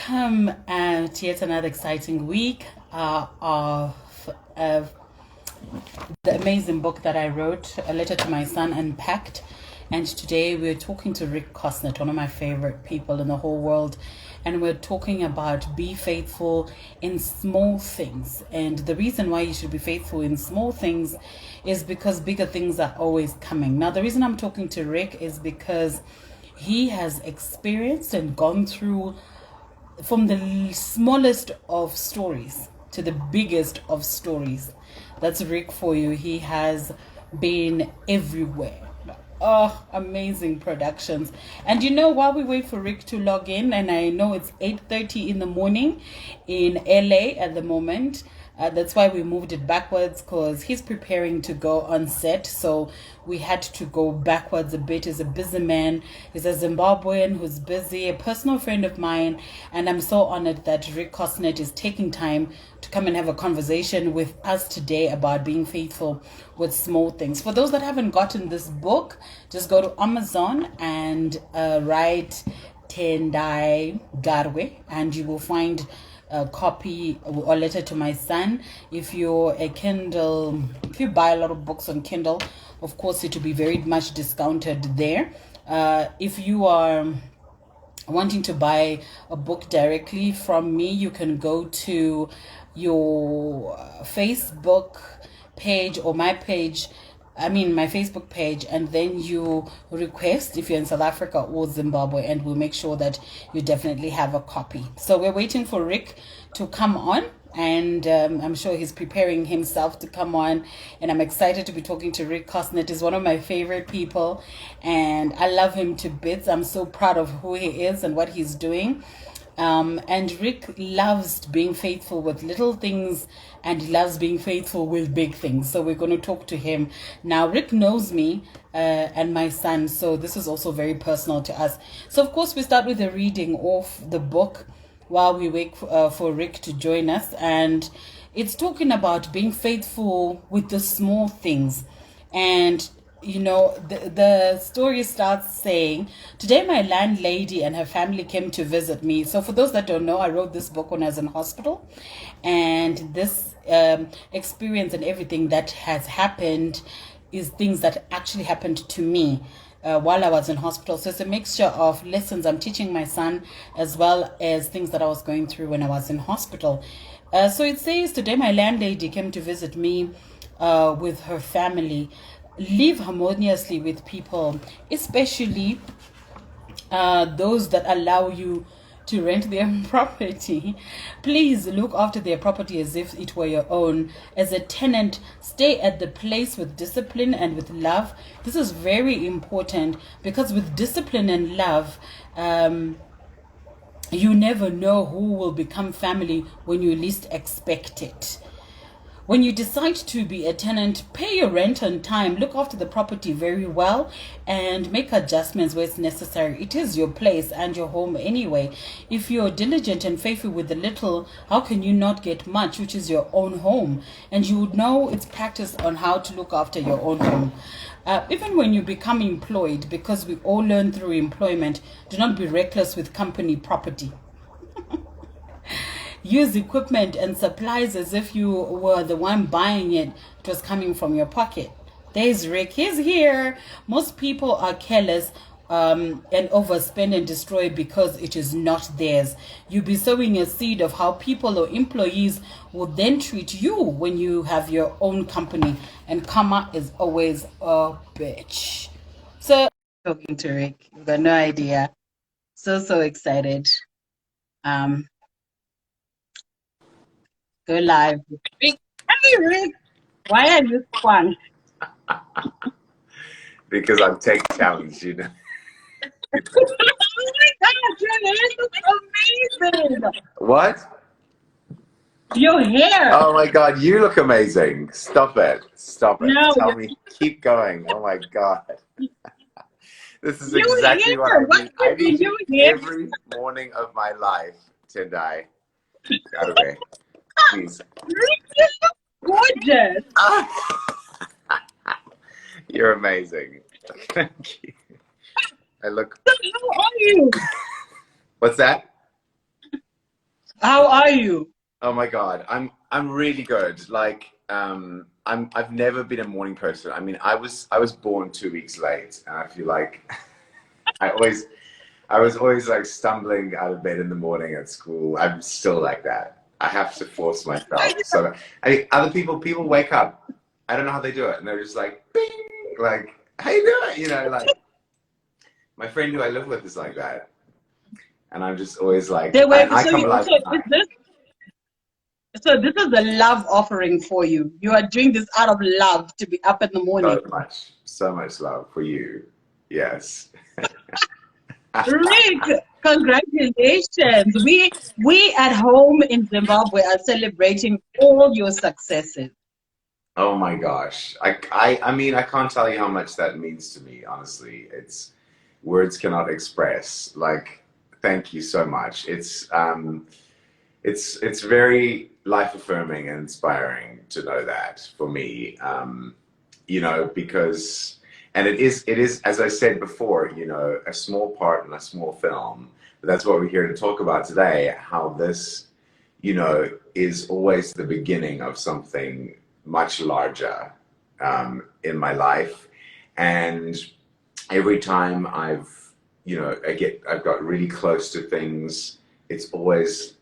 Welcome to yet another exciting week of the amazing book that I wrote, A Letter to My Son Unpacked. And today we're talking to Rick Cosnett, one of my favorite people in the whole world. And we're talking about be faithful in small things. And the reason why you should be faithful in small things is because bigger things are always coming. Now, the reason I'm talking to Rick is because he has experienced and gone through from the smallest of stories to the biggest of stories. That's Rick for you. He has been everywhere. Oh, amazing productions. And you know, while we wait for Rick to log in, and I know it's 8:30 in the morning in LA at the moment. That's why we moved it backwards, because he's preparing to go on set. So we had to go backwards a bit. He's a busy man. He's a Zimbabwean who's busy, a personal friend of mine. And I'm so honored that Rick Cosnett is taking time to come and have a conversation with us today about being faithful with small things. For those that haven't gotten this book, just go to Amazon and write Tendai Garwe, and you will find a copy or letter to my son. If you're a Kindle, if you buy a lot of books on Kindle, of course it will be very much discounted there. If you are wanting to buy a book directly from me, you can go to your Facebook page or my page, my Facebook page, and then you request if you're in South Africa or Zimbabwe, and we'll make sure that you definitely have a copy. So we're waiting for Rick to come on, and I'm sure he's preparing himself to come on, and I'm excited to be talking to Rick Cosnett. He's one of my favorite people, and I love him to bits. I'm so proud of who he is and what he's doing. And Rick loves being faithful with little things, and he loves being faithful with big things. So we're going to talk to him now. Rick knows me and my son, so this is also very personal to us. So of course we start with a reading of the book while we wait for Rick to join us, and it's talking about being faithful with the small things. And you know, the story starts saying, today my landlady and her family came to visit me. So for those that don't know, I wrote this book when I was in hospital, and this experience and everything that has happened is things that actually happened to me while I was in hospital. So it's a mixture of lessons I'm teaching my son, as well as things that I was going through when I was in hospital. So it says, today my landlady came to visit me with her family. Live harmoniously with people, especially those that allow you to rent their property. Please look after their property as if it were your own. As a tenant, stay at the place with discipline and with love. This is very important, because with discipline and love, you never know who will become family when you least expect it. When you decide to be a tenant, pay your rent on time, look after the property very well, and make adjustments where it's necessary. It is your place and your home anyway. If you're diligent and faithful with the little, how can you not get much, which is your own home? And you would know it's practice on how to look after your own home. Even when you become employed, because we all learn through employment, do not be reckless with company property. Use equipment and supplies as if you were the one buying it. It was coming from your pocket. There's Rick. He's here. Most people are careless and overspend and destroy because it is not theirs. You'll be sowing a seed of how people or employees will then treat you when you have your own company. And karma is always a bitch. So, talking to Rick, you've got no idea. So excited. Go live. Rick. Hey, Rick. Why are you squanked? Because I'm tech challenged, you know. Oh my God, your hair looks amazing. What? Your hair. Oh my God, you look amazing. Stop it. Stop it. No, Tell me, keep going. Oh my God. This is your exactly what I hair. need. I need you Your hair. every morning of my life, Tendai. Saturday. Please. Rick, you look gorgeous. You're amazing. Thank you. I look. So how are you? What's that? How are you? Oh my God, I'm really good. Like, I've never been a morning person. I mean, I was born 2 weeks late, and I feel like I always I was always like stumbling out of bed in the morning at school. I'm still like that. I have to force myself. So I mean, other people wake up. I don't know how they do it, and they're just like, bing, like, how you doing? You know, like my friend who I live with is like that, and I'm just always like, They and wake I so come you alive so at is night. this so this is a love offering for you. You are doing this out of love to be up in the morning. So much love for you. Yes. Rick, congratulations. We at home in Zimbabwe are celebrating all your successes. Oh my gosh. I mean, I can't tell you how much that means to me, honestly. It's words cannot express. Like, thank you so much. It's very life affirming and inspiring to know that for me. Because and it is as I said before, a small part in a small film. But that's what we're here to talk about today, how this, is always the beginning of something much larger in my life. And every time I've got really close to things, it's always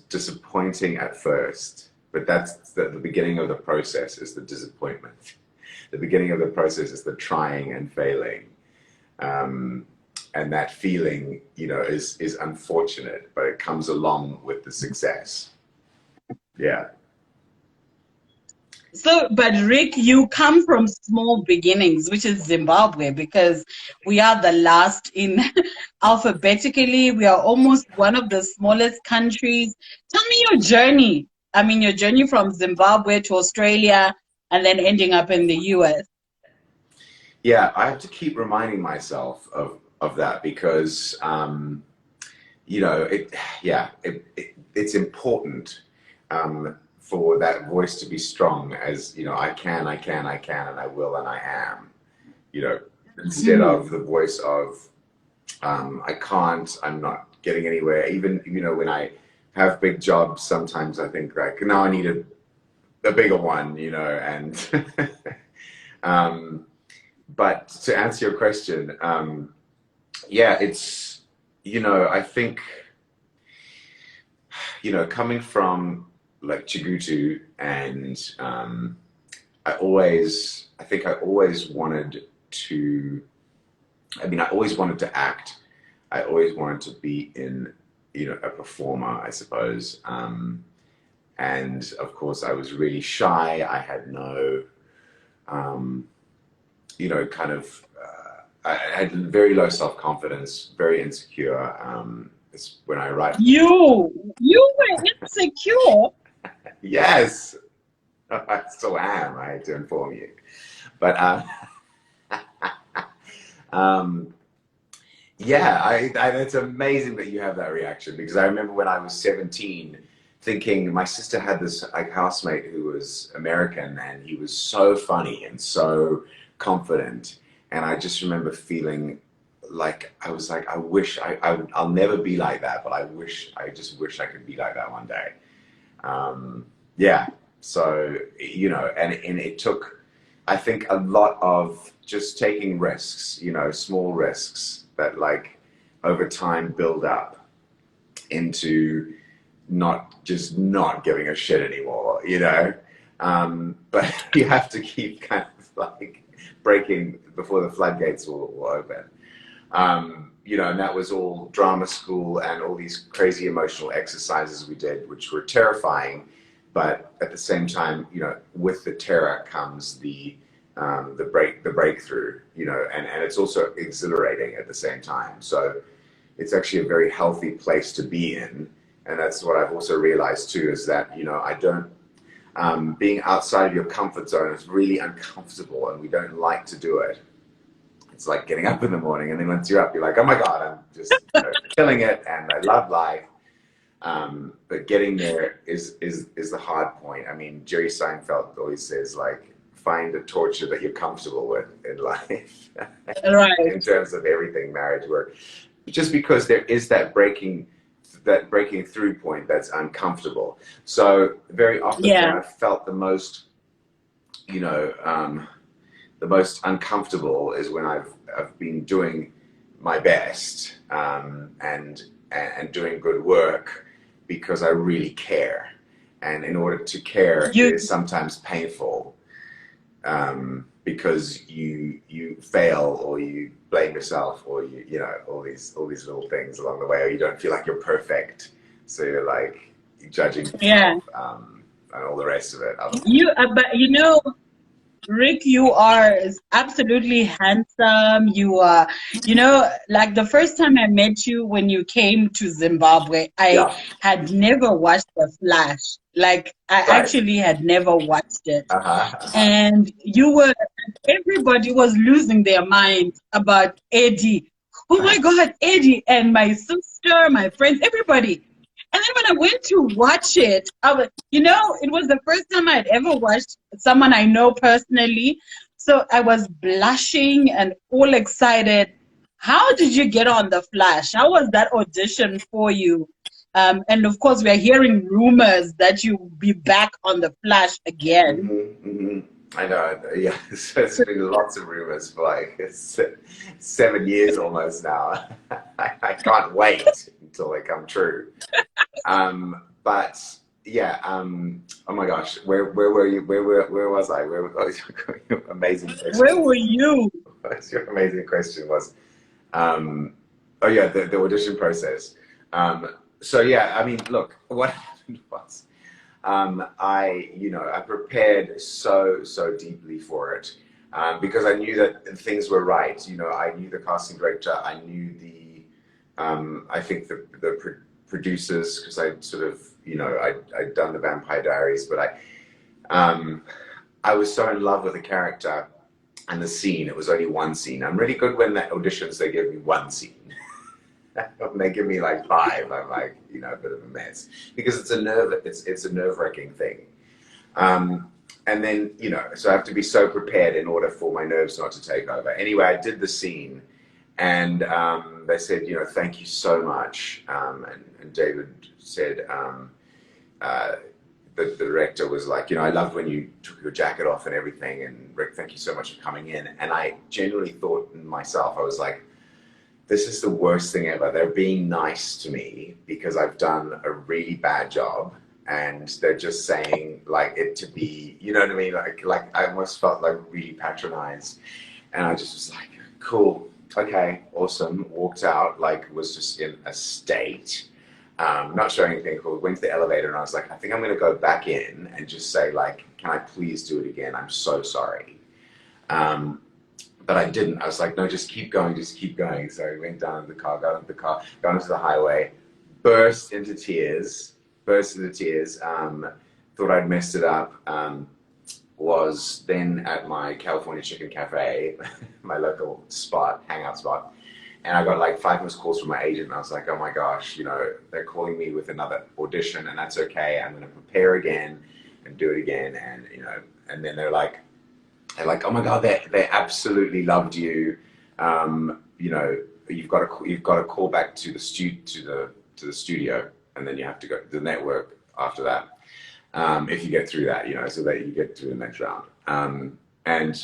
disappointing at first, but that's the beginning of the process is the disappointment. The beginning of the process is the trying and failing. Um, and that feeling, is unfortunate, but it comes along with the success. Yeah. So, but Rick, you come from small beginnings, which is Zimbabwe, because we are the last in alphabetically. We are almost one of the smallest countries. Tell me your journey. I mean, your journey from Zimbabwe to Australia and then ending up in the US. Yeah, I have to keep reminding myself of that because it yeah it's important for that voice to be strong, as I can and I will and I am, you know instead of Mm. the voice of I can't, I'm not getting anywhere. Even when I have big jobs, sometimes I think like now I need a bigger one, and um, but to answer your question, yeah, it's I think coming from like Chigutu, and I think I always wanted to. I mean, I always wanted to act. I always wanted to be in, a performer, I suppose. And of course, I was really shy. I had no, um, kind of. I had very low self confidence, very insecure. It's when I arrived. You were insecure. Yes, I still am. I hate to inform you, but um, yeah, it's amazing that you have that reaction, because I remember when I was 17, thinking my sister had this like housemate who was American, and he was so funny and so confident, and I just remember feeling like I was like, I wish I'll never be like that, but I just wish I could be like that one day. Yeah. So, and it took, I think, a lot of just taking risks, small risks that like over time build up into not giving a shit anymore. But you have to keep kind of like breaking before the floodgates will open. And that was all drama school and all these crazy emotional exercises we did, which were terrifying. But at the same time, with the terror comes the breakthrough, and it's also exhilarating at the same time. So it's actually a very healthy place to be in, and that's what I've also realized too, is that I don't being outside of your comfort zone is really uncomfortable, and we don't like to do it. It's like getting up in the morning, and then once you're up, you're like, oh my God, I'm just killing it, and I love life. But getting there is the hard point. I mean, Jerry Seinfeld always says, like, find a torture that you're comfortable with in life, Right. in terms of everything, marriage, work. Just because there is that breaking that breaking through point that's uncomfortable. So very often when Yeah. I felt the most, you know, the most uncomfortable is when I've been doing my best, and doing good work because I really care. And in order to care, it You is sometimes painful, because you fail, or you blame yourself, or you know, all these little things along the way, or you don't feel like you're perfect, so you're like judging yeah. yourself, and all the rest of it. But you know, Rick, you are absolutely handsome. You are, you know, like the first time I met you when you came to Zimbabwe, I Yeah, had never watched The Flash. Like, I right. actually had never watched it. Uh-huh, uh-huh. And you were, everybody was losing their mind about Eddie. Oh my God, Eddie, and my sister, my friends, everybody. And then when I went to watch it, I was, you know, it was the first time I had ever watched someone I know personally. So I was blushing and all excited. How did you get on The Flash? How was that audition for you? And of course, we're hearing rumors that you'll be back on The Flash again. Hmm. I know, yeah. So it's been lots of rumors for like 7 years almost now. I can't wait until they come true. But yeah, oh my gosh, where were you? Where was I? Oh, your amazing Where question. were you? Your amazing question was, oh yeah, the audition process. So yeah, I mean, look, what happened was, I prepared so deeply for it, because I knew that things were right. You know, I knew the casting director, I knew I think the producers, because I sort of, I'd done the Vampire Diaries, but I was so in love with the character and the scene. It was only one scene. I'm really good when they auditions, they give me one scene. When they give me like five, I'm like, a bit of a mess, because it's a nerve-wracking thing. And then, so I have to be so prepared in order for my nerves not to take over. Anyway, I did the scene, and they said, thank you so much. And David said, the director was like, I loved when you took your jacket off and everything. And Rick, thank you so much for coming in. And I genuinely thought in myself, I was like, this is the worst thing ever. They're being nice to me because I've done a really bad job, and they're just saying like it to be, you know what I mean? Like I almost felt like really patronized, and I just was like, cool, okay, awesome. Walked out, like was just in a state, not showing anything cool. Went to the elevator, and I was like, I think I'm gonna go back in and just say like, can I please do it again? I'm so sorry. But I didn't. I was like, no, just keep going, just keep going. So I went down to the car, got into the car, got into the highway, burst into tears, thought I'd messed it up. Was then at my California Chicken Cafe, my local spot, hangout spot. And I got like 5 missed calls from my agent. And I was like, oh my gosh, they're calling me with another audition, and that's okay. I'm going to prepare again and do it again. And then they're like, oh my God, they absolutely loved you. You've got to call back to the studio, and then you have to go to the network after that. If you get through that, so that you get through the next round. And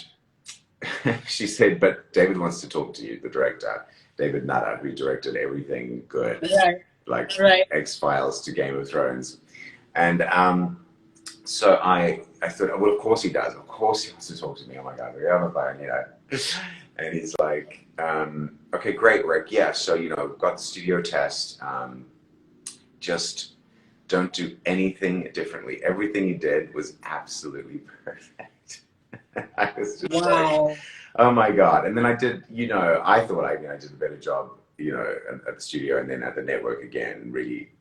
she said, but David wants to talk to you, the director, David Nutter, who directed everything good, Right, like right. X-Files to Game of Thrones. And so I thought, well, of course he does. Of course he wants to talk to me. Oh my God, we're on the phone, And he's like, okay, great, Rick. Yeah, so, got the studio test. Just don't do anything differently. Everything you did was absolutely perfect. I was just like, Wow. oh my God. And then I did, I thought I did a better job, at the studio, and then at the network again, really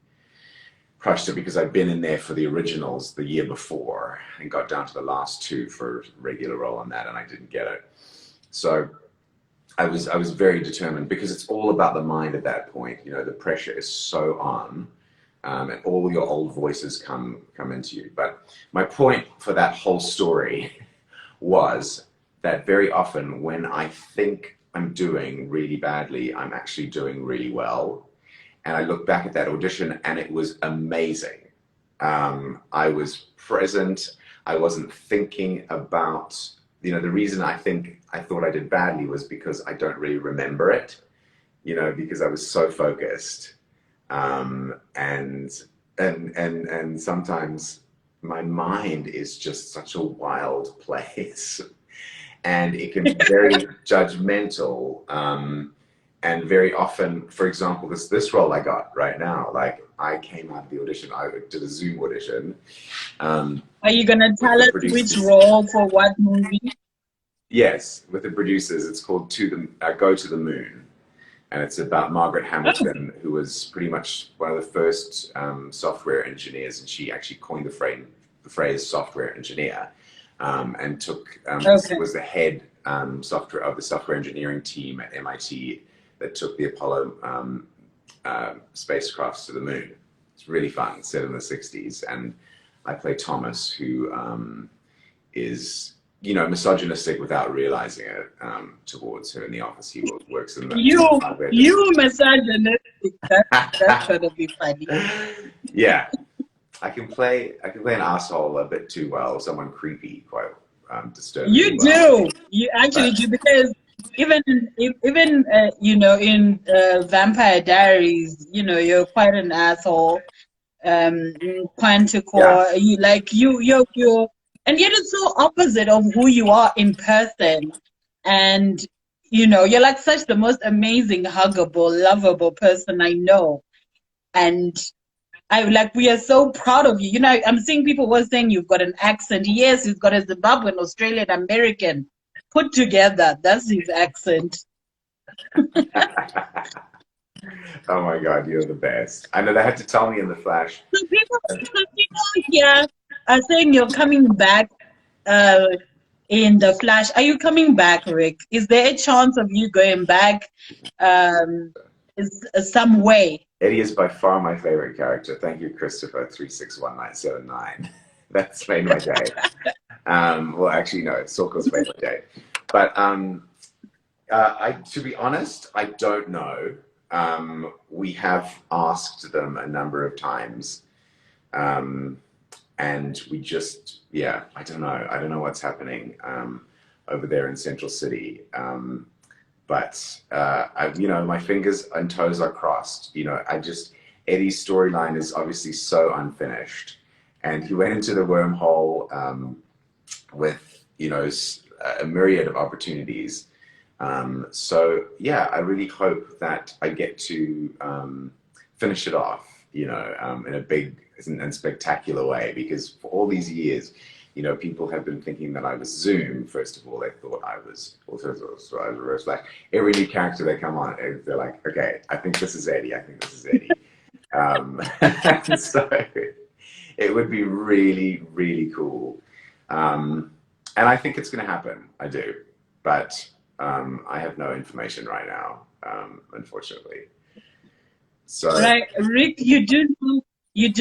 crushed it, because I'd been in there for the originals the year before and got down to the last 2 for regular role on that, and I didn't get it. So I was very determined, because it's all about the mind at that point. The pressure is so on, and all your old voices come into you. But my point for that whole story was that very often when I think I'm doing really badly, I'm actually doing really well. And I look back at that audition and it was amazing. I was present. I wasn't thinking about, you know, the reason I thought I did badly was because I don't really remember it, you know, because I was so focused. And sometimes my mind is just such a wild place and it can be very judgmental. And very often, for example, this role I got right now, like I came out of the audition, I did a Zoom audition. Are you gonna with tell the us which producers. role for what movie? Yes, with the producers. It's called Go to the Moon. And it's about Margaret Hamilton, who was pretty much one of the first software engineers, and she actually coined the phrase software engineer, and Okay. was the head of the software engineering team at MIT that took the Apollo spacecrafts to the moon. It's really fun, set in the 60s, and I play Thomas, who is, you know, misogynistic without realizing it, towards her in the office. He works in the You misogynistic. That's gonna be funny. Yeah, I can play an asshole a bit too well, someone creepy, quite disturbing. You well. do. You actually do, because even you know, in Vampire Diaries, you know, you're quite an asshole. Quanticore, Yeah. you, and yet it's so opposite of who you are in person. And you know, you're like such the most amazing, huggable, lovable person I know. And we are so proud of you. You know, I'm seeing people were saying you've got an accent. Yes, he's got a Zimbabwean, Australian, American put together. That's his accent. Oh my God, you're the best. I know they had to tell me in the flash. So people here are saying you're coming back in the Flash. Are you coming back, Rick? Is there a chance of you going back some way? Eddie is by far my favorite character. Thank you, Christopher 361979. That's made my day. Well, actually, no, it's Sorko's made my day. But to be honest, I don't know. We have asked them a number of times, and we just, yeah, I don't know. I don't know what's happening over there in Central City. But you know, my fingers and toes are crossed. You know, Eddie's storyline is obviously so unfinished, and he went into the wormhole with, you know, a myriad of opportunities. So yeah, I really hope that I get to finish it off, you know, in a big and spectacular way, because for all these years, you know, people have been thinking that I was Zoom. First of all, they thought I was Reverse Flash. Every new character they come on, they're like, okay, I think this is Eddie. I think this is Eddie. So it would be really, really cool. And I think it's going to happen. I do. But I have no information right now, unfortunately. So, right, Rick, you do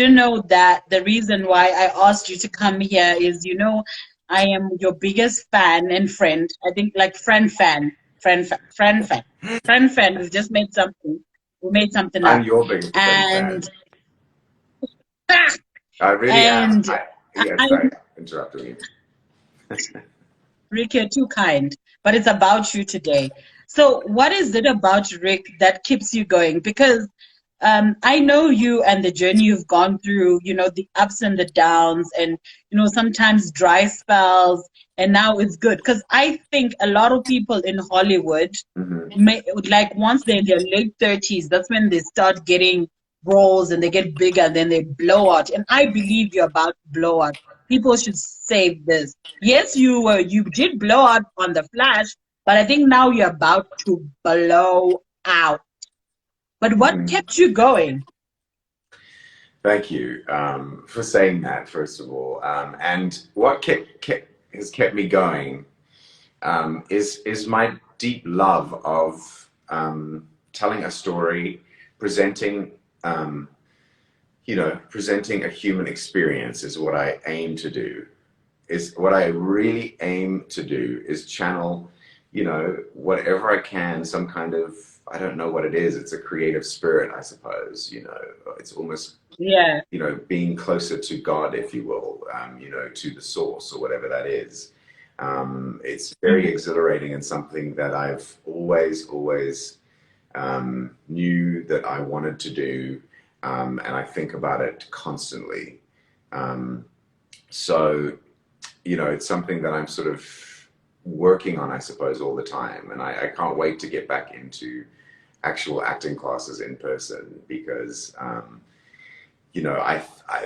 know that the reason why I asked you to come here is, you know, I am your biggest fan and friend. I think like friend fan. We've just made something. We made something up. I'm your biggest fan. Ah, I really am. Sorry, interrupting you. Rick, you're too kind, but it's about you today. So what is it about Rick that keeps you going? Because I know you and the journey you've gone through, you know, the ups and the downs, and, you know, sometimes dry spells, and now it's good. Because I think a lot of people in Hollywood, like once they're in their late 30s, that's when they start getting roles and they get bigger, and then they blow out. And I believe you're about to blow out. People should save this. Yes, you did blow out on The Flash, but I think now you're about to blow out. But what kept you going? Thank you for saying that, first of all. And what has kept me going is my deep love of telling a story, presenting, you know, presenting a human experience is what I aim to do. Is what I really aim to do is channel, you know, whatever I can, some kind of I don't know what it is. It's a creative spirit, I suppose. You know, it's almost, Yeah. you know, being closer to God, if you will, you know, to the source or whatever that is. It's very Mhm. exhilarating and something that I've always knew that I wanted to do, and I think about it constantly. Um, so, you know, it's something that I'm sort of working on, I suppose, all the time, and I can't wait to get back into actual acting classes in person because you know,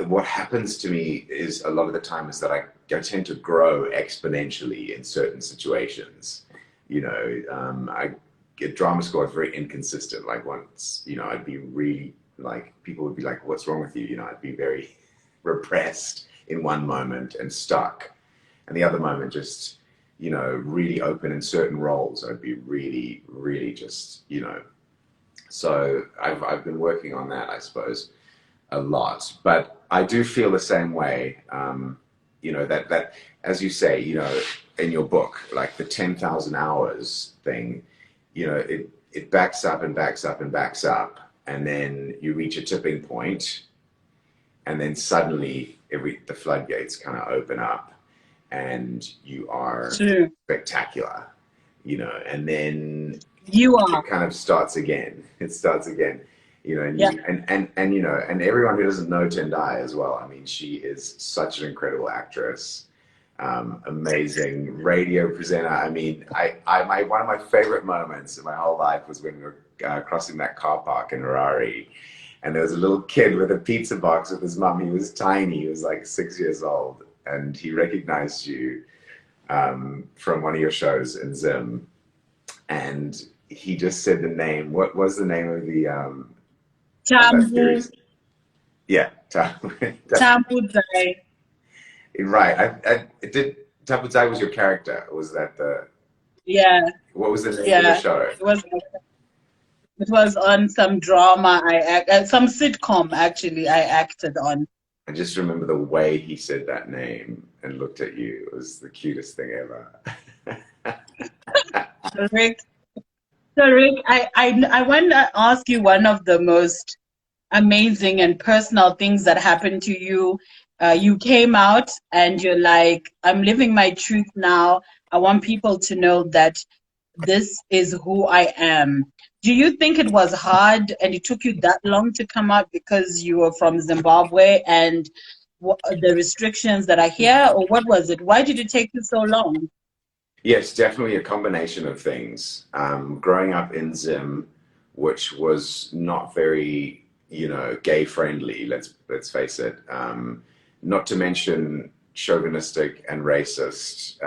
what happens to me is a lot of the time is that I tend to grow exponentially in certain situations. You know, I get drama school, I was very inconsistent. Like once, you know, I'd be really like, people would be like, what's wrong with you? You know, I'd be very repressed in one moment and stuck. And the other moment just, you know, really open in certain roles. I'd be really just, you know, so I've been working on that, I suppose, a lot. But I do feel the same way. You know, that as you say, you know, in your book, like the 10,000 hours thing, you know, it backs up and backs up and backs up, and then you reach a tipping point, and then suddenly the floodgates kind of open up, and you are True. spectacular, you know, and then You it are. kind of starts again. It starts again, you know, and Yeah. you know, and everyone who doesn't know Tendai as well. I mean, she is such an incredible actress, amazing radio presenter. I mean, one of my favorite moments in my whole life was when we were crossing that car park in Harare, and there was a little kid with a pizza box with his mum. He was tiny. He was like 6 years old, and he recognized you from one of your shows in Zim, and he just said the name. What was the name of that Tambu, series? Yeah, Tambuzai. right. I did. Taputai was your character. Was that the? Yeah. What was the name of the Yeah. show? It was on some drama some sitcom actually I acted on. I just remember the way he said that name and looked at you. It was the cutest thing ever. Rick, so Rick, I want to ask you one of the most amazing and personal things that happened to you. You came out and you're like, I'm living my truth now. I want people to know that this is who I am. Do you think it was hard and it took you that long to come out because you were from Zimbabwe and the restrictions that are here, or what was it? Why did it take you so long? Yes, definitely a combination of things. Growing up in Zim, which was not very, you know, gay friendly. Let's face it. Not to mention chauvinistic and racist.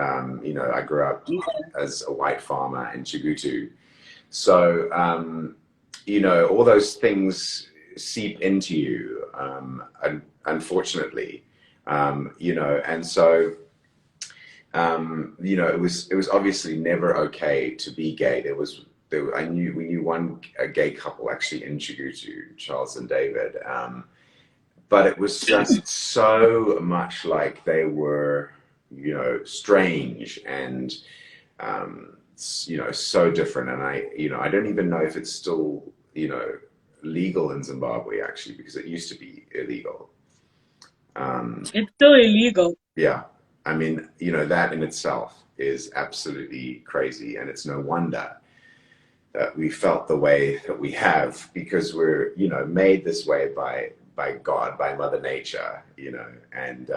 You know, I grew up as a white farmer in Chigutu, so you know, all those things seep into you. Unfortunately, you know, and so. You know, it was obviously never okay to be gay. We knew one a gay couple actually in Chigutu, Charles and David, but it was just so much like they were, you know, strange and you know, so different. And you know, I don't even know if it's still, you know, legal in Zimbabwe actually, because it used to be illegal. It's still illegal. Yeah. I mean, you know, that in itself is absolutely crazy. And it's no wonder that we felt the way that we have because we're, you know, made this way by God, by Mother Nature, you know, and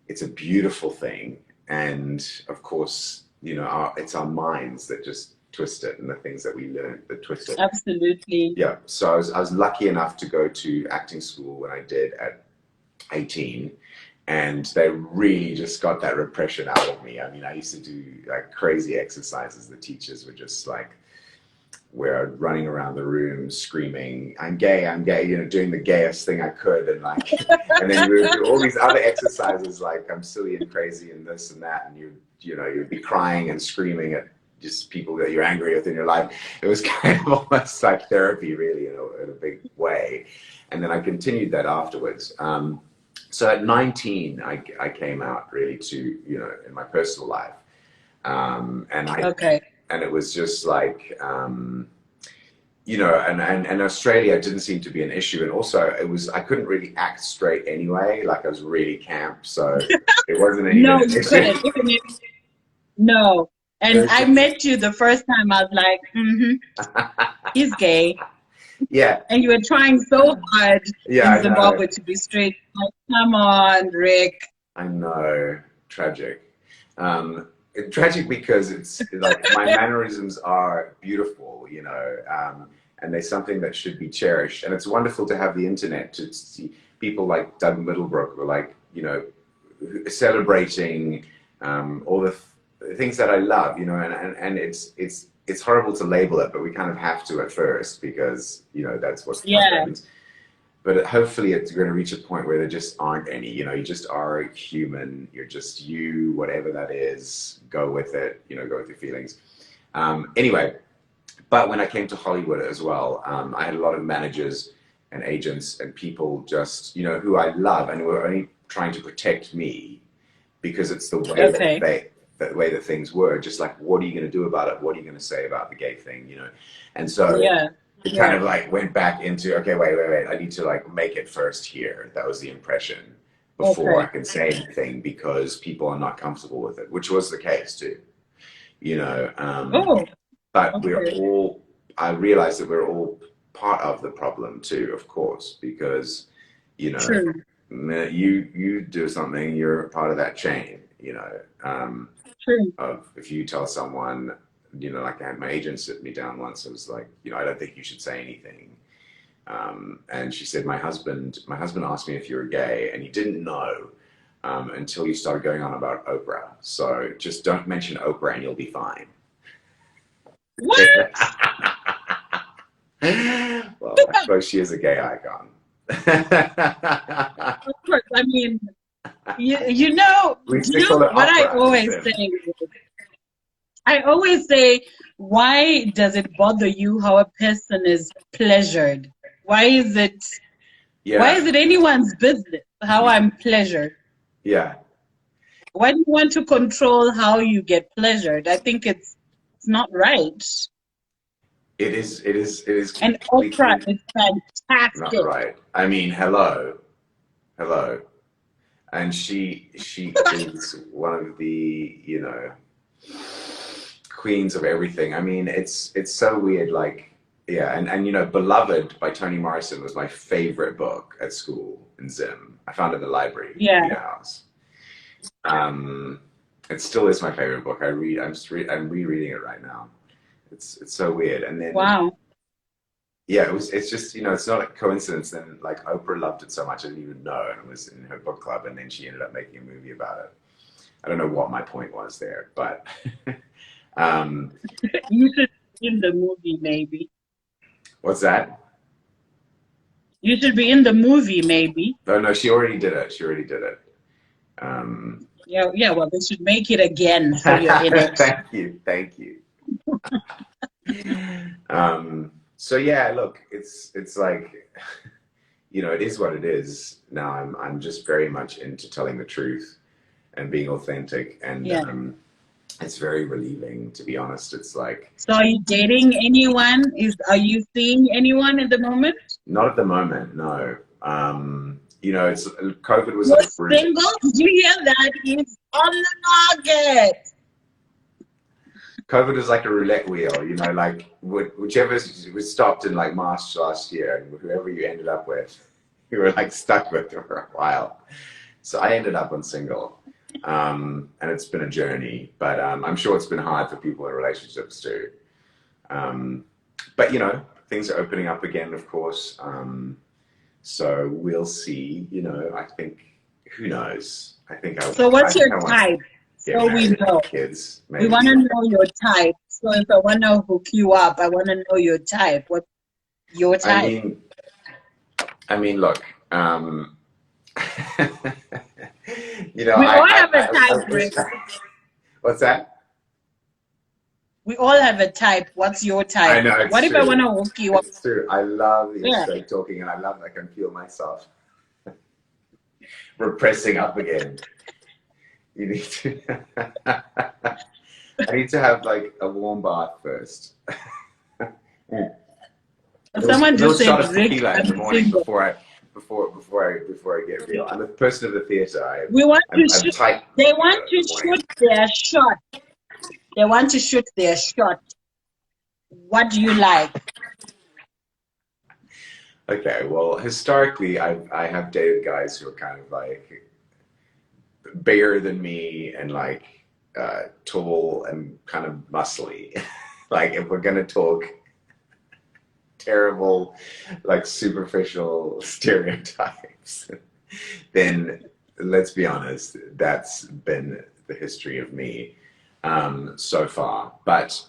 it's a beautiful thing. And of course, you know, it's our minds that just twist it and the things that we learn that twist it. Absolutely. Yeah. So I was lucky enough to go to acting school when I did at 18, and they really just got that repression out of me. I mean, I used to do like crazy exercises. The teachers were just like, we're running around the room screaming, I'm gay, you know, doing the gayest thing I could. And like, and then we would do all these other exercises like I'm silly and crazy and this and that. And you know, you'd be crying and screaming at just people that you're angry with in your life. It was kind of almost like therapy really in a big way. And then I continued that afterwards. So at 19, I came out really to, you know, in my personal life. And Okay. and it was just like, you know, and Australia didn't seem to be an issue. And also I couldn't really act straight anyway. Like I was really camp. So it wasn't even No, an you issue. couldn't. Even if, no. It And was I just, met you the first time, I was like, he's gay. yeah. And you were trying so hard Yeah, in I know. Zimbabwe to be straight. Like, come on, Rick. I know. Tragic. Tragic because it's like my mannerisms are beautiful, you know, and they're something that should be cherished. And it's wonderful to have the internet to see people like Doug Middlebrook or like, you know, celebrating all the things that I love, you know, and it's horrible to label it, but we kind of have to at first because, you know, that's what Yeah. happens. But hopefully it's going to reach a point where there just aren't any, you know, you just are human, you're just you, whatever that is, go with it, you know, go with your feelings. Anyway, but when I came to Hollywood as well, I had a lot of managers and agents and people just, you know, who I love and who were only trying to protect me because it's the way Okay. the way that things were, just like, what are you going to do about it? What are you going to say about the gay thing, you know? And so Yeah. it kind of like went back into, okay, wait, I need to like make it first here. That was the impression before I Okay. can say anything because people are not comfortable with it, which was the case too, you know. Oh, But okay. I realized that we're all part of the problem too, of course, because, you know, True. you do something, you're part of that chain, you know. True. Of if you tell someone, you know, like I had my agent sit me down once, it was like, you know, I don't think you should say anything. And she said, my husband asked me if you were gay, and he didn't know until you started going on about Oprah. So just don't mention Oprah, and you'll be fine. What? Well, I suppose she is a gay icon. Of course. I mean, you know, We you still know call it what I opera in always Zim. say? I always say, why does it bother you how a person is pleasured? Why is it Yeah, anyone's business how I'm pleasured? yeah. Why do you want to control how you get pleasured? I think it's not right. It is And Oprah completely is not fantastic. right. I mean, hello. And she is one of the, you know, queens of everything. I mean, it's so weird. Like, yeah, and you know, Beloved by Toni Morrison was my favorite book at school in Zim. I found it in the library, Yeah. Reader House. It still is my favorite book. I'm rereading it right now. It's so weird. And then Wow. yeah, it's just, you know, it's not a coincidence. Then like Oprah loved it so much I didn't even know, and it was in her book club, and then she ended up making a movie about it. I don't know what my point was there, but um, You should be in the movie, maybe. what's that? You should be in the movie, maybe. Oh no, she already did it. She already did it. Um, Yeah, yeah, well, they should make it again so you're in it. thank you. So yeah, look, it's like, you know, it is what it is. Now I'm just very much into telling the truth and being authentic, and Yeah. it's very relieving, to be honest. It's like, So are you dating anyone? Are you seeing anyone at the moment? not at the moment, no. You know, it's COVID was You're like single? Did you hear that? He's on the market. COVID was like a roulette wheel, you know, like whichever was stopped in like March last year, and whoever you ended up with, you were like stuck with for a while. So I ended up on single, and it's been a journey, but I'm sure it's been hard for people in relationships too. But you know, things are opening up again, of course. So we'll see. You know, I think, who knows? So what's your I want to type? get So we married and know. have kids, We maybe. want to know your type. So if I want to hook you up, I want to know your type. What's your type? I mean, look. You know, We all have a type, I Rick. what's that? We all have a type. What's your type? I know, it's What if I true. want to hook you up? It's true. I love the Yeah. straight talking, and I love that I can feel myself repressing up again. You need to. I need to have like a warm bath first. Someone A little just said, shot of Rick, tequila in the I'm morning single. before I get real. I'm a person of the theater. We want to I'm shoot. tight They want in to the morning. shoot their shot. They want to shoot their shot. What do you like? Okay, well, historically, I have dated guys who are kind of like bigger than me and like tall and kind of muscly. Like if we're gonna talk terrible, like superficial stereotypes, then let's be honest, that's been the history of me so far. But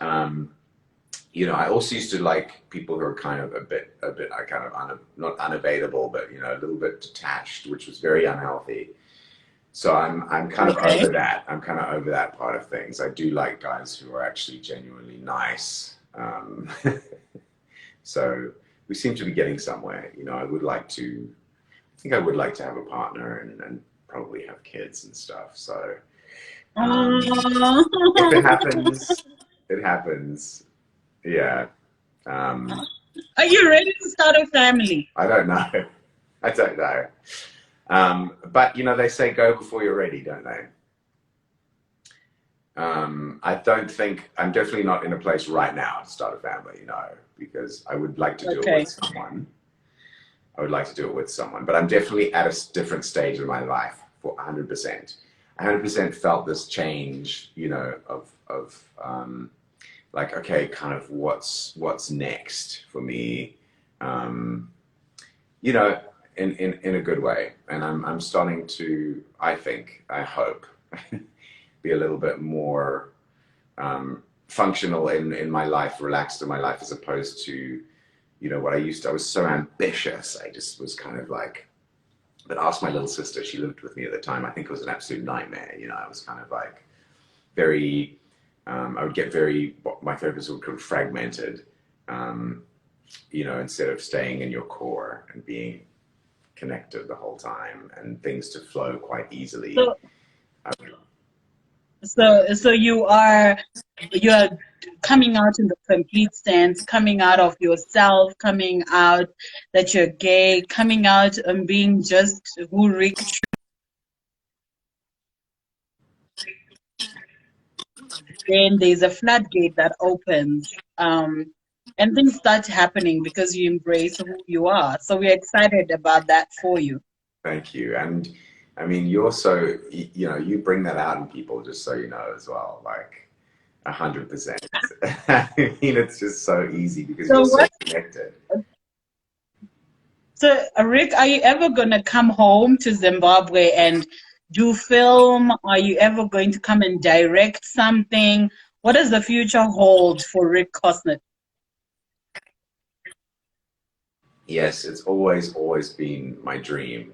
you know, I also used to like people who are kind of a bit, kind of not unavailable, but you know, a little bit detached, which was very unhealthy. So I'm kind of Okay. over that. I'm kind of over that part of things. I do like guys who are actually genuinely nice. So we seem to be getting somewhere. You know, I think I would like to have a partner and probably have kids and stuff. So if it happens, it happens. Yeah. Are you ready to start a family? I don't know. I don't know. But you know, they say go before you're ready, don't they? I don't think I'm definitely not in a place right now to start a family, you know, because I would like to do it Okay. with someone. I would like to do it with someone, but I'm definitely at a different stage in my life for 100%. 100% felt this change, you know, of like, okay, kind of what's next for me, you know, in a good way. And I'm starting to, I hope, be a little bit more functional in my life, relaxed in my life, as opposed to, you know, I was so ambitious. I just was kind of like, but ask my little sister, she lived with me at the time. I think it was an absolute nightmare. You know, I was kind of like very, I would get very, what my therapist would call fragmented, you know, instead of staying in your core and being connected the whole time and things to flow quite easily. So, I would, so you're coming out in the complete sense, coming out of yourself, coming out that you're gay, coming out and being just who Rick. Then there's a floodgate that opens, and things start happening because you embrace who you are. So we're excited about that for you. Thank you. And I mean, you know, you bring that out in people, just so you know, as well, like 100%. I mean, it's just so easy because So you're so what? connected. So Rick, are you ever gonna come home to Zimbabwe and do film? Are you ever going to come and direct something? What does the future hold for Rick Cosnett? Yes, it's always been my dream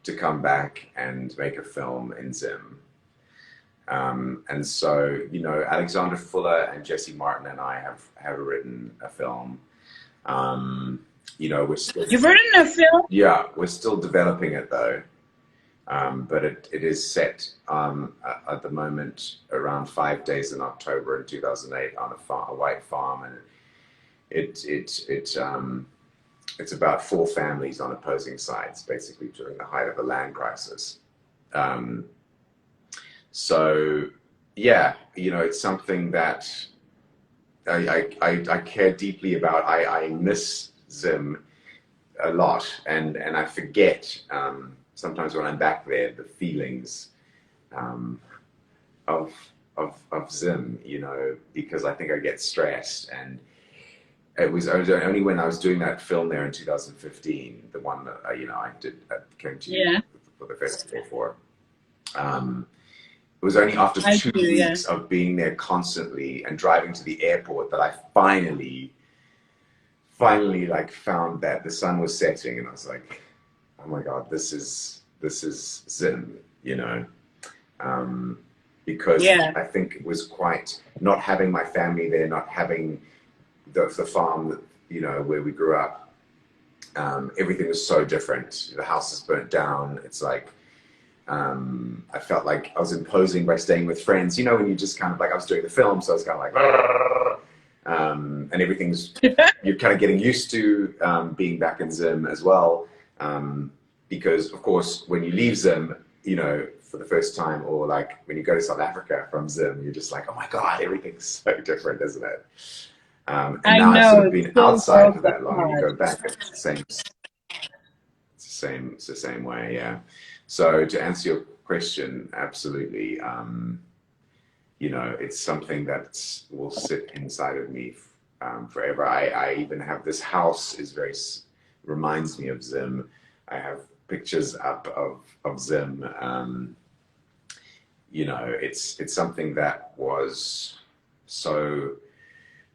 to come back and make a film in Zim. And so, you know, Alexander Fuller and Jesse Martin and I have written a film. You know, You've written a film? yeah, we're still developing it though. But it is set at the moment around 5 days in October in 2008 on a white farm, and it's about 4 families on opposing sides, basically during the height of the land crisis. So yeah, you know, it's something that I care deeply about. I miss Zim a lot, and I forget sometimes when I'm back there the feelings of Zim, you know, because I think I get stressed. And it was only when I was doing that film there in 2015, the one that you know I came to you for the festival for. It was only after 2 weeks of being there constantly and driving to the airport that I finally like found that the sun was setting, and I was like, oh my God, this is Zim, you know, because I think it was quite, not having my family there, not having the farm that, you know, where we grew up, everything was so different. The house is burnt down. It's like, I felt like I was imposing by staying with friends, you know, when you just kind of like, I was doing the film, so I was kind of like, and everything's, you're kind of getting used to being back in Zim as well. Because of course, when you leave Zim, you know, for the first time, or like when you go to South Africa from Zim, you're just like, oh my God, everything's so different, isn't it? And I now I've sort know, of it's been so outside for the that long, and you part. go back, it's the same, it's the same way, yeah. So to answer your question, absolutely. You know, it's something that will sit inside of me forever. I even have this house is very reminds me of Zim. I have pictures up of Zim. You know, it's something that was so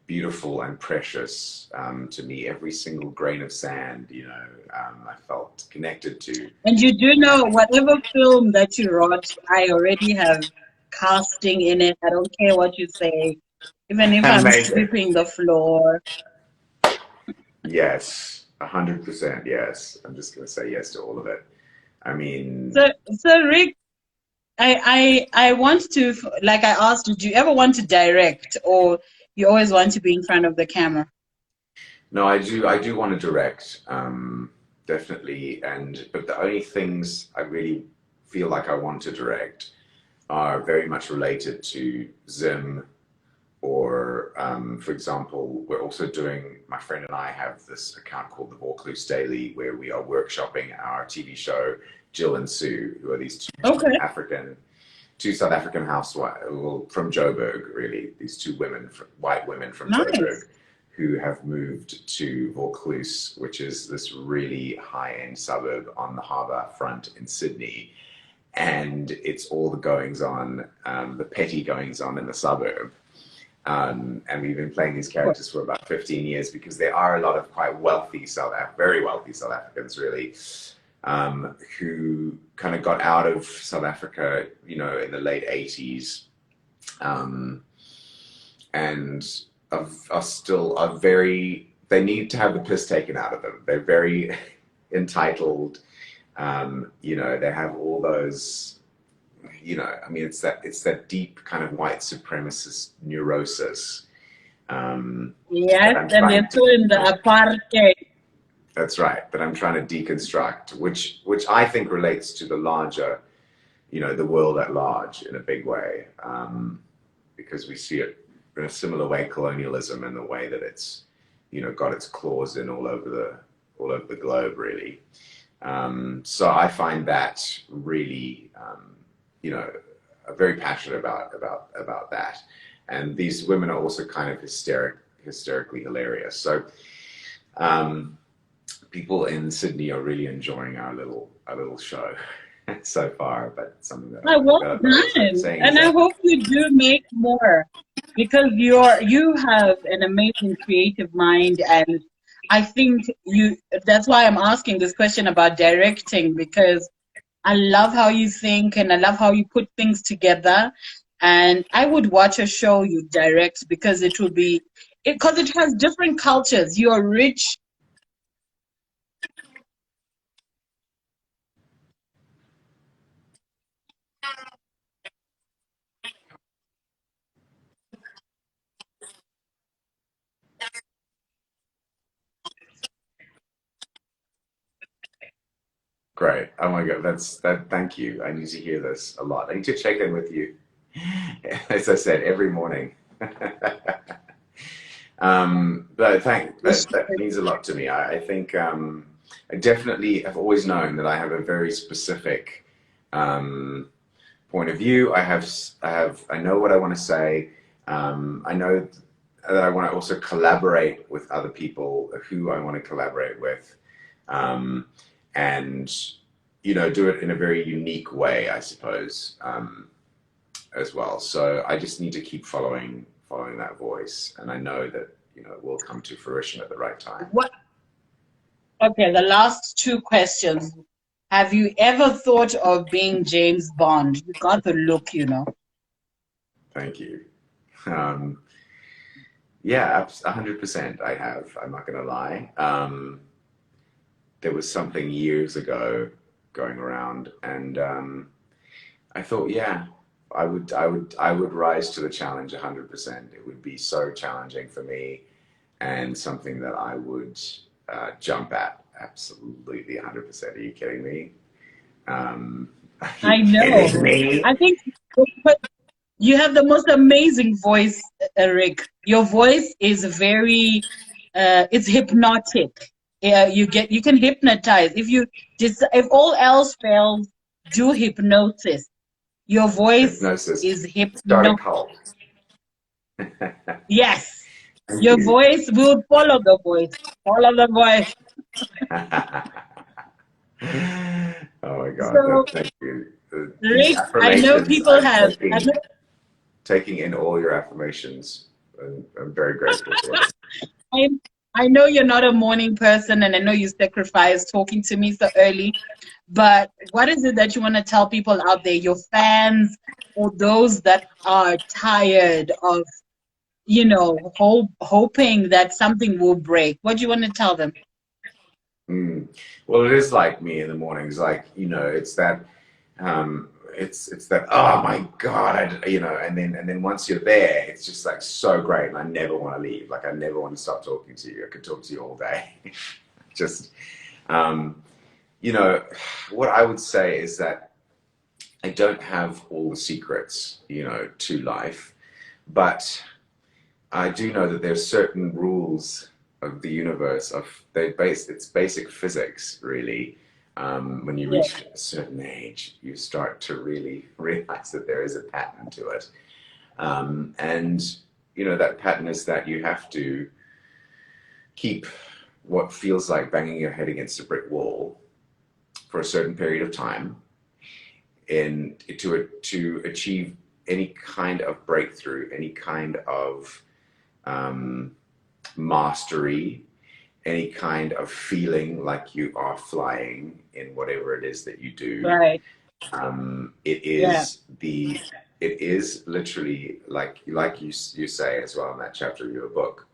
beautiful and precious to me. Every single grain of sand, you know, I felt connected to. And you do know, whatever film that you wrote, I already have casting in it. I don't care what you say, even if I'm Amazing. sweeping the floor. Yes, 100%. Yes, I'm just gonna say yes to all of it. I mean, So Rick, I want to, like I asked, did you ever want to direct, or you always want to be in front of the camera? no, I do want to direct, definitely. And but the only things I really feel like I want to direct are very much related to Zim, or for example, we're also doing. My friend and I have this account called the Vaucluse Daily, where we are workshopping our TV show Jill and Sue, who are these Okay, two South African housewives, well, from Joburg, really, these two women, white women from Joburg, nice. who have moved to Vaucluse, which is this really high-end suburb on the harbour front in Sydney. And it's all the goings on, the petty goings on in the suburb. And we've been playing these characters for about 15 years because there are a lot of quite wealthy very wealthy South Africans, really, who kind of got out of South Africa, you know, in the late 80s, and are very, they need to have the piss taken out of them. They're very entitled. You know, they have all those, you know, I mean, it's that deep kind of white supremacist neurosis that Yes, I'm and trying they're to, still in the apartheid. that's right, that I'm trying to deconstruct, which I think relates to the larger, you know, the world at large in a big way, because we see it in a similar way, colonialism, in the way that it's, you know, got its claws in all over the globe, really. So I find that really, you know, very passionate about that. And these women are also kind of hysterically hilarious. So people in Sydney are really enjoying our little show so far. But something that I Oh, want, well but also I'm done. saying is And I that, hope you do make more because you have an amazing creative mind, and I think you that's why I'm asking this question about directing, because I love how you think and I love how you put things together. And I would watch a show you direct because it will be because it has different cultures. You're rich. great. Oh my God, that. Thank you. I need to hear this a lot. I need to check in with you, as I said, every morning. But that means a lot to me. I think I definitely have always known that I have a very specific um, point of view. I know what I want to say. I know that I want to also collaborate with other people who I want to collaborate with, um, and you know, do it in a very unique way, I suppose, as well. So I just need to keep following that voice, and I know that, you know, it will come to fruition at the right time. What? Okay, the last two questions. Have you ever thought of being James Bond? You got the look, you know. Thank you. Um, yeah, 100%. I have. I'm not going to lie. There was something years ago going around, and I thought, yeah, I would rise to the challenge 100%. It would be so challenging for me, and something that I would jump at absolutely 100%. Are you kidding me? Are you I know. kidding me? I think you have the most amazing voice, Rick. Your voice is very, it's hypnotic. Yeah, you can hypnotize. If all else fails, do hypnosis. Your voice Hypnosis. is Start a hypnotic. cult. Yes, Thank your you. voice will follow the voice. Follow the voice. Oh my God, So, thank you. These Rick, I know affirmations, people I'm have. I know, taking in all your affirmations. I'm very grateful for it. I, I know you're not a morning person, and I know you sacrifice talking to me so early. But what is it that you want to tell people out there, your fans, or those that are tired of, hoping that something will break? What do you want to tell them? Mm. Well, it is like me in the mornings. Like, it's that, it's that. Oh my God, and then once you're there, it's just like so great, and I never want to leave. Like, I never want to stop talking to you. I could talk to you all day. Just, um, what I would say is that I don't have all the secrets, to life, but I do know that there's certain rules of the universe. It's basic physics, really. When you Yeah, reach a certain age, you start to really realize that there is a pattern to it, and that pattern is that you have to keep what feels like banging your head against a brick wall for a certain period of time, and to achieve any kind of breakthrough, any kind of um, mastery, any kind of feeling like you are flying in whatever it is that you do. right. It Yeah. is literally like you say as well in that chapter of your book,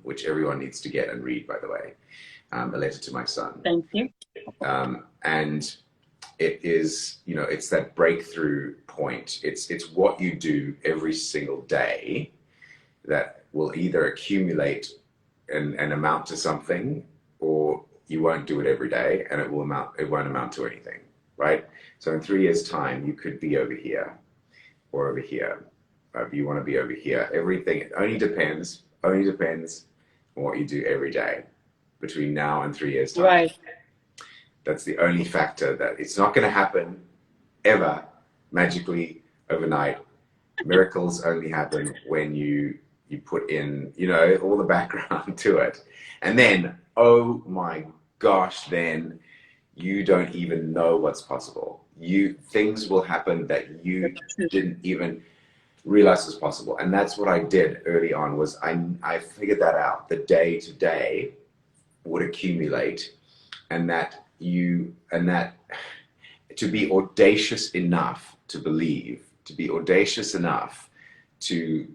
which everyone needs to get and read, by the way, A Letter to My Son. Thank you. And it is, it's that breakthrough point. It's what you do every single day that will either accumulate and amount to something, or you won't do it every day and it won't amount to anything, right? So in 3 years' time, you could be over here or over here. If you want to be over here, everything only depends on what you do every day between now and 3 years' time. Right. That's the only factor. That it's not going to happen ever magically overnight. Miracles only happen when you put in, all the background to it. And then, oh my gosh, then you don't even know what's possible. Things will happen that you That's true. didn't even realize was possible. And that's what I did early on. Was I figured that out. The day to day would accumulate, and that to be audacious enough to believe, to be audacious enough to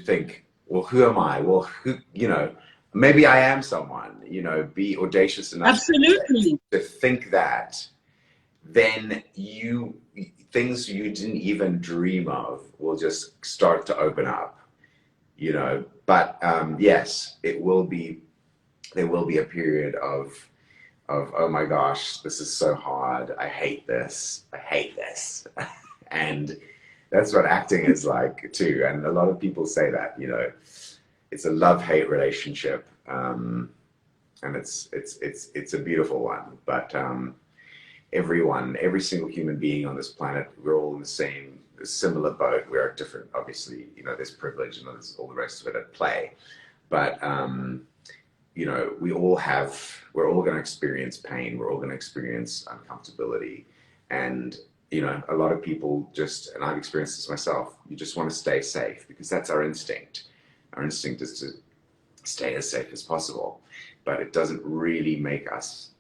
think, well, who am I? Well, maybe I am someone, be audacious enough Absolutely. to think that, then things you didn't even dream of will just start to open up, But yes, there will be a period of oh my gosh, this is so hard. I hate this. And that's what acting is like too. And a lot of people say that, it's a love-hate relationship, and it's a beautiful one. But every single human being on this planet, we're all in the same similar boat. We're different, obviously. There's privilege and there's all the rest of it at play. But we're all going to experience pain. We're all going to experience uncomfortability. And, a lot of people and I've experienced this myself, you just want to stay safe because that's our instinct. Our instinct is to stay as safe as possible, but it doesn't really make us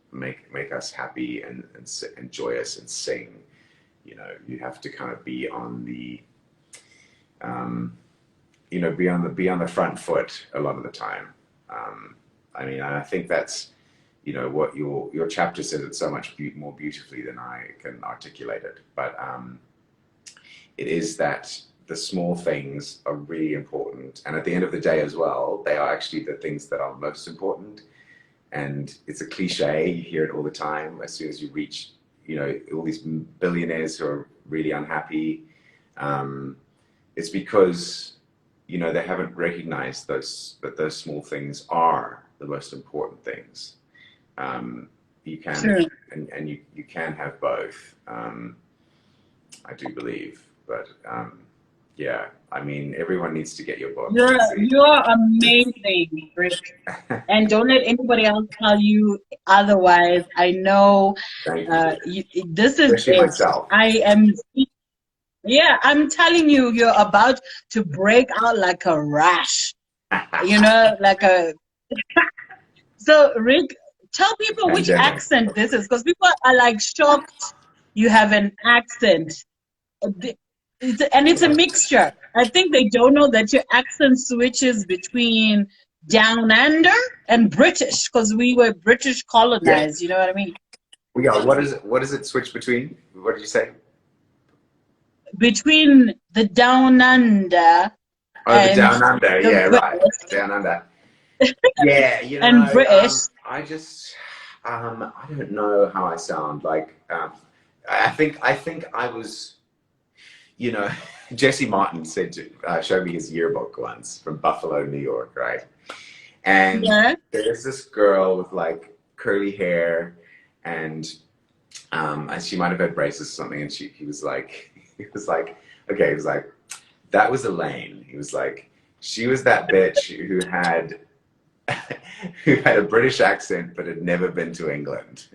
happy and joyous and sing. You have to kind of be on the, be on the front foot a lot of the time. I think that's, what your chapter says it so much more beautifully than I can articulate it. But it is that the small things are really important. And at the end of the day as well, they are actually the things that are most important. And it's a cliche, you hear it all the time. As soon as you reach, all these billionaires who are really unhappy, it's because, they haven't recognized that those small things are the most important things. You can, Sure. and you can have both. I do believe, but yeah, I mean, everyone needs to get your book. You're amazing, Rick. And don't let anybody else tell you otherwise. I know Thank you. this is Especially it. myself. I'm telling you, you're about to break out like a rash. Like a. So, Rick, tell people which Pandemic. accent this is, because people are like shocked you have an accent. And it's a mixture. I think they don't know that your accent switches between down under and British, because we were British colonized. You know what I mean? Yeah. What does it switch between? What did you say? Between the down under. Oh, the down under. Yeah, British. right. Down under. Yeah, and British. I don't know how I sound. Like, I think I was. Jesse Martin said to show me his yearbook once from Buffalo, New York, right? And there's this girl with like curly hair, and she might have had braces or something, and he was like, that was Elaine. He was like, she was that bitch who had a British accent but had never been to England.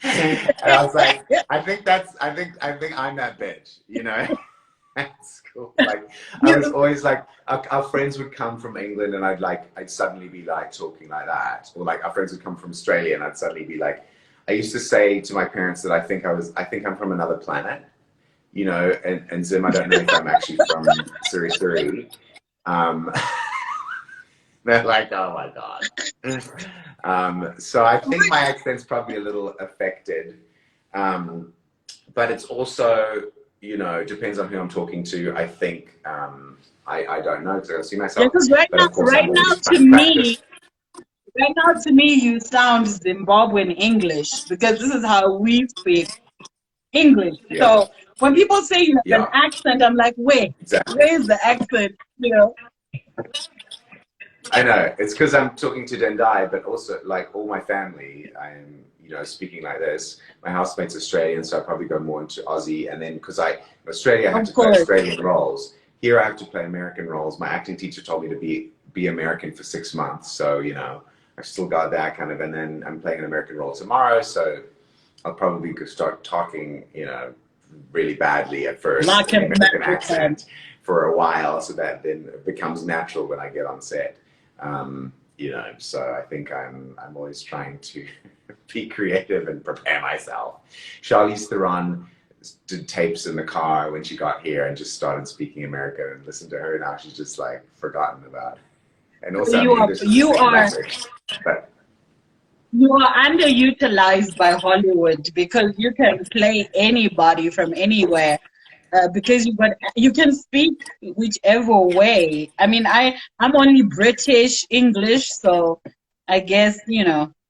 And I was like, I think I'm that bitch, That's cool. Like, I was always like, our friends would come from England, and I'd suddenly be like talking like that, or like our friends would come from Australia, and I'd suddenly be like, I used to say to my parents that I think I'm from another planet, and Zim, I don't know if I'm actually from Suri. They're like, oh my God. So I think my accent's probably a little affected. But it's also, depends on who I'm talking to. I think, I don't know, because I don't see myself. Yeah, because right now to me, you sound Zimbabwean English, because this is how we speak English. Yeah. So when people say you have an accent, I'm like, wait, exactly. Where is the accent? I know, it's because I'm talking to Dendai, but also like all my family, I'm, speaking like this. My housemate's Australian, so I probably go more into Aussie. And then because in Australia, I have to play Australian roles. Here I have to play American roles. My acting teacher told me to be American for 6 months. So, I've still got that kind of, and then I'm playing an American role tomorrow. So I'll probably start talking, really badly at first, like an American accent for a while, so that then it becomes natural when I get on set. So I think I'm always trying to be creative and prepare myself. Charlize Theron did tapes in the car when she got here and just started speaking American, and listen to her now, she's just like forgotten about it. And also you are underutilized by Hollywood, because you can play anybody from anywhere. Because you can speak whichever way. I mean, I'm only British English, so I guess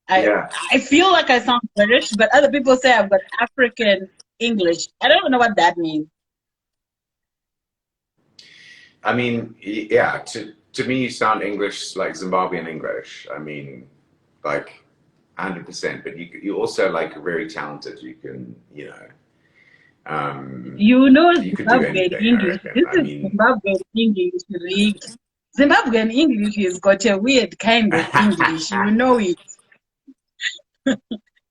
I feel like I sound British, but other people say I've got African English. I don't know what that means. I mean, yeah, to me you sound English, like Zimbabwean English. I mean, like 100%. But you also like very talented. You can Zimbabwean English. This is Zimbabwean English, Rick. Zimbabwean English has got a weird kind of English. You know it. And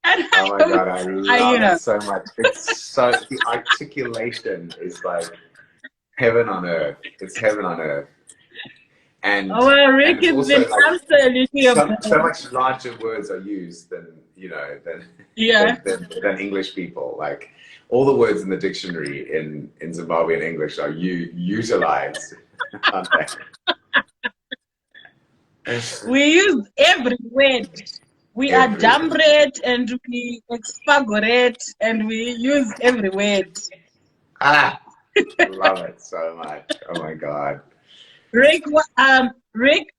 oh my God, I love it so much. The articulation is like heaven on earth. It's heaven on earth. And Rick has been absolutely so much larger words are used than than English people. Like, all the words in the dictionary in Zimbabwean English are utilized. We use every word. We adumbrate and we expurgate and we use every word. Ah, love it so much. Oh my God. Rick, Rick,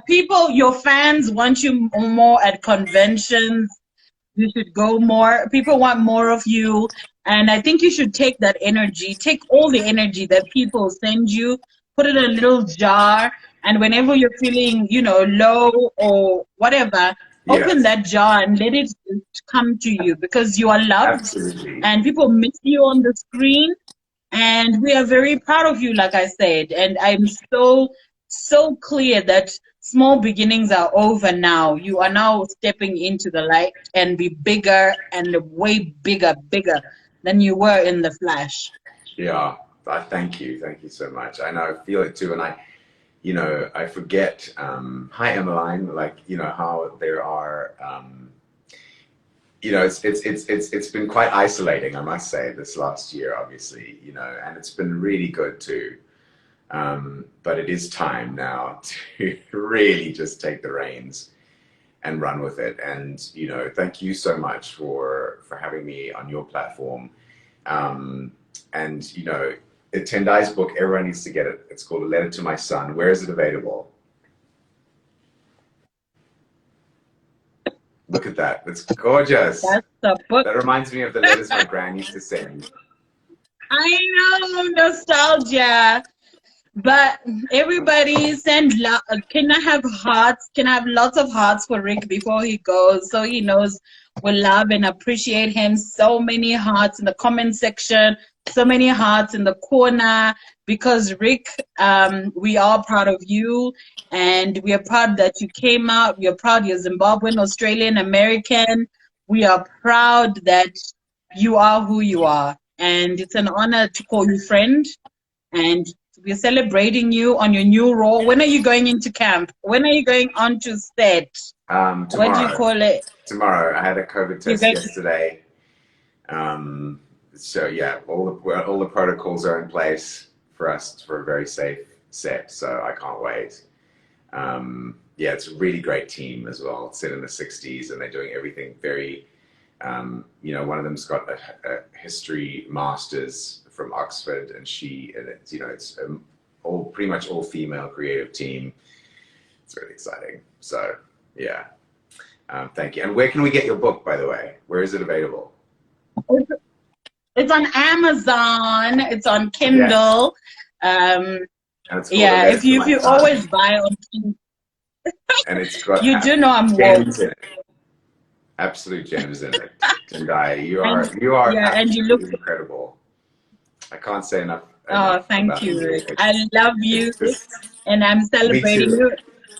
people, your fans want you more at conventions. You should go more. People want more of you. And I think you should take that energy, take all the energy that people send you, put it in a little jar. And whenever you're feeling, low or whatever, open Yes, that jar and let it come to you because you are loved absolutely. and people miss you on the screen. And we are very proud of you, like I said. And I'm so clear that small beginnings are over now. You are now stepping into the light and be bigger and way bigger than you were in the flash. Yeah, thank you. Thank you so much. I know, I feel it too. And I forget, hi Emmeline, like, how there are, it's been quite isolating, I must say, this last year, obviously, and it's been really good too. But it is time now to really just take the reins and run with it. And, thank you so much for having me on your platform. And, Tendai's book, everyone needs to get it. It's called A Letter to My Son. Where is it available? Look at that. It's gorgeous. That's the book. That reminds me of the letters my gran used to send. I know, nostalgia. But everybody send love. Can I have hearts? Can I have lots of hearts for Rick before he goes, so he knows we love and appreciate him? So many hearts in the comment section, so many hearts in the corner, because Rick, we are proud of you, and we are proud that you came out. We are proud you're Zimbabwean, Australian, American. We are proud that you are who you are, and it's an honor to call you friend. And we're celebrating you on your new role. When are you going into camp? When are you going on to set? Tomorrow. What do you call it? Tomorrow. I had a COVID test yesterday. So yeah, all the protocols are in place for us for a very safe set. So I can't wait. Yeah, it's a really great team as well. It's set in the 60s, and they're doing everything very. One of them's got a history master's from Oxford, and it's pretty much all female creative team. It's really exciting. So yeah, thank you. And where can we get your book, by the way? Where is it available? It's on Amazon. It's on Kindle. Yes. If you always buy on Kindle, and it's got you do know I'm gems in it. Absolute gems in it. Tendai, you are and you look incredible. I can't say enough. Oh, thank you, Rick. I love you, and I'm celebrating you.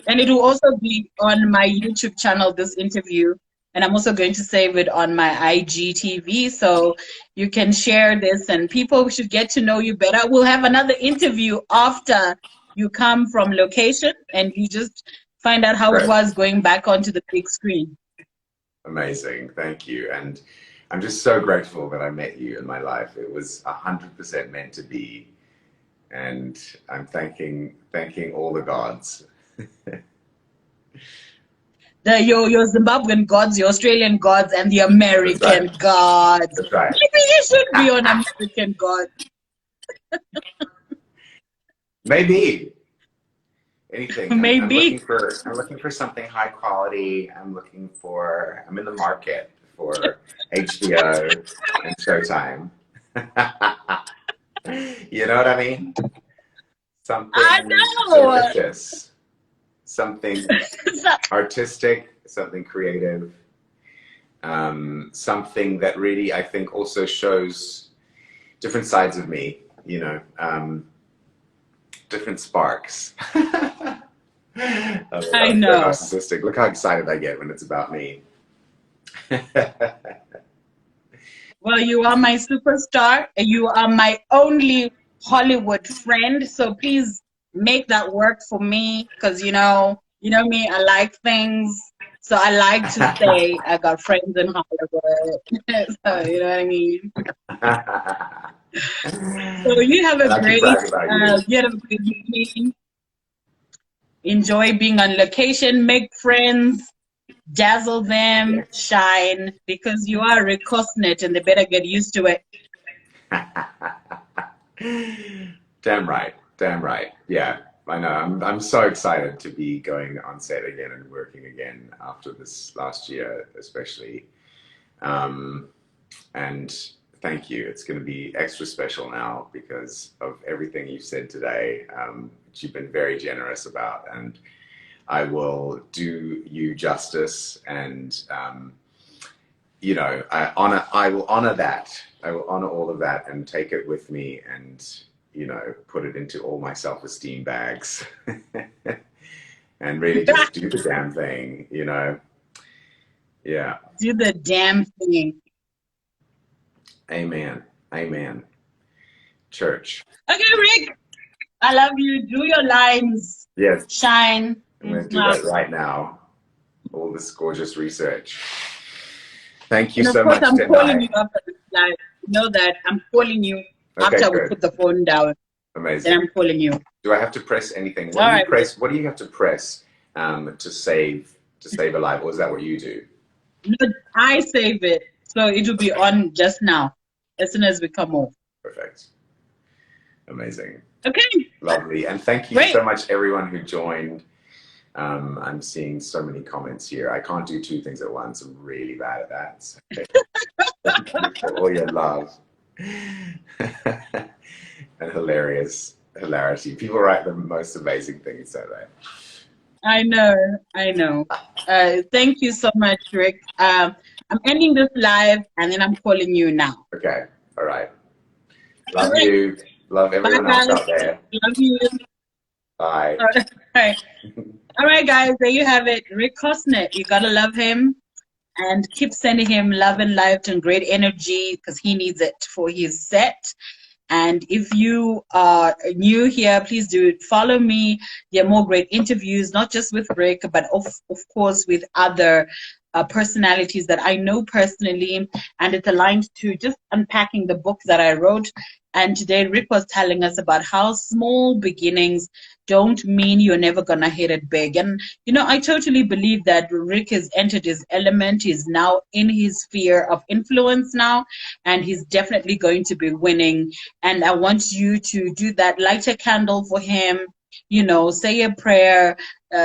And it will also be on my YouTube channel, this interview. And I'm also going to save it on my IGTV, so you can share this, and people should get to know you better. We'll have another interview after you come from location, and you just find out how it was going back onto the big screen. Amazing. Thank you. And I'm just so grateful that I met you in my life. It was 100% meant to be. And I'm thanking all the gods. Your Zimbabwean gods, your Australian gods, and the American gods. That's right. Maybe you should be on American gods. Maybe. Anything. Maybe. I'm looking for something high quality. I'm in the market for HBO and Showtime. You know what I mean? Something delicious. Something artistic, something creative, something that really, I think, also shows different sides of me, different sparks. I know. Narcissistic. Look how excited I get when it's about me. Well, you are my superstar. You are my only Hollywood friend. So please make that work for me, because you know me, I like things. So I like to say I got friends in Hollywood. So you know what I mean? So you have a great evening. Enjoy being on location, make friends, dazzle them, shine, because you are Rick Cosnet and they better get used to it. Damn right. Damn right. Yeah, I know. I'm so excited to be going on set again and working again after this last year, especially. Um, and thank you. It's going to be extra special now because of everything you've said today, which you've been very generous about. And I will do you justice, and I will honor that. I will honor all of that and take it with me, and put it into all my self-esteem bags, and really just do the damn thing. Yeah. Do the damn thing. Amen. Amen. Church. Okay, Rick, I love you. Do your lines. Yes. Shine. I'm going to do that right now. All this gorgeous research. Thank you And of so course, much, I'm calling Tendai. you after this live. You know that I'm calling you Okay, after we good. put the phone down. Amazing. Then I'm calling you. Do I have to press anything? All right. What do you have to press to save a live, or is that what you do? No, I save it, so it will be on just now, as soon as we come off. Perfect. Amazing. Okay. Lovely. And thank you so much, everyone who joined. I'm seeing so many comments here. I can't do two things at once. I'm really bad at that. So thank you for all your love and hilarity. People write the most amazing things, don't they? I know. Thank you so much, Rick. I'm ending this live, and then I'm calling you now. Okay. All right. Love you. Love everyone else out there. Love you. Bye. All right, guys. There you have it. Rick Cosnet. You gotta love him, and keep sending him love and light and great energy, because he needs it for his set. And if you are new here, please do follow me. There are more great interviews, not just with Rick, but of course with other personalities that I know personally. And it's aligned to just unpacking the book that I wrote. And today Rick was telling us about how small beginnings don't mean you're never going to hit it big. And, I totally believe that Rick has entered his element. He's now in his sphere of influence now, and he's definitely going to be winning. And I want you to do that. Light a candle for him, say a prayer,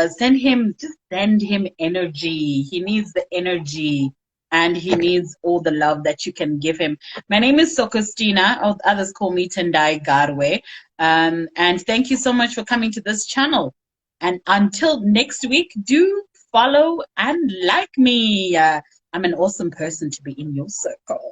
send him energy. He needs the energy, and he needs all the love that you can give him. My name is Sokostina, or others call me Tendai Garwe. And thank you so much for coming to this channel. And until next week, do follow and like me. I'm an awesome person to be in your circle.